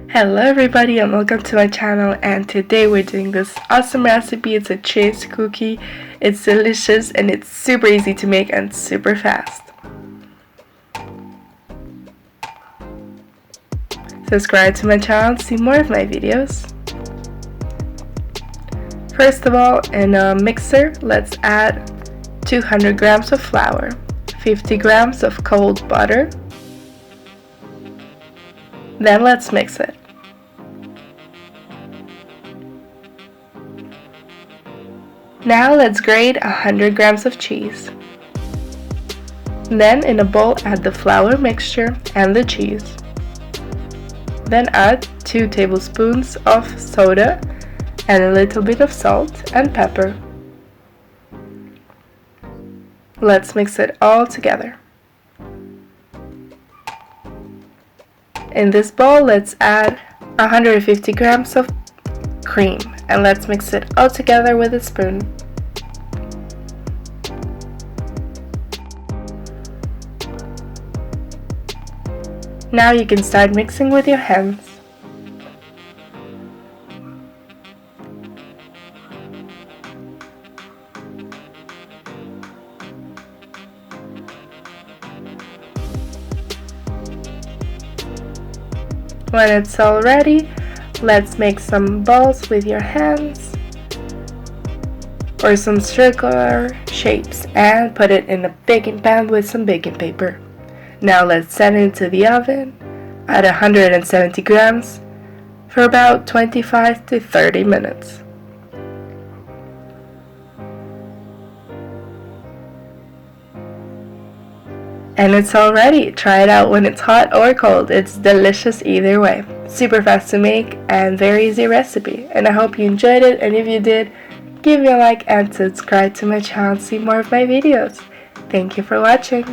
Hello everybody and welcome to my channel, and today we're doing this awesome recipe. It's a cheese cookie. It's delicious and it's super easy to make and super fast. Subscribe to my channel to see more of my videos. First of all, in a mixer, let's add 200 grams of flour, 50 grams of cold butter. Then let's mix it. Now let's grate 100 grams of cheese. Then in a bowl add the flour mixture and the cheese. Then add 2 tablespoons of soda and a little bit of salt and pepper. Let's mix it all together. In this bowl, let's add 150 grams of cream and let's mix it all together with a spoon. Now you can start mixing with your hands. When it's all ready, let's make some balls with your hands or some circular shapes and put it in a baking pan with some baking paper. Now let's set it into the oven at 170 grams for about 25 to 30 minutes. And it's all ready. Try it out when it's hot or cold. It's delicious either way. Super fast to make and very easy recipe. And I hope you enjoyed it, and if you did, give me a like and subscribe to my channel to see more of my videos. Thank you for watching.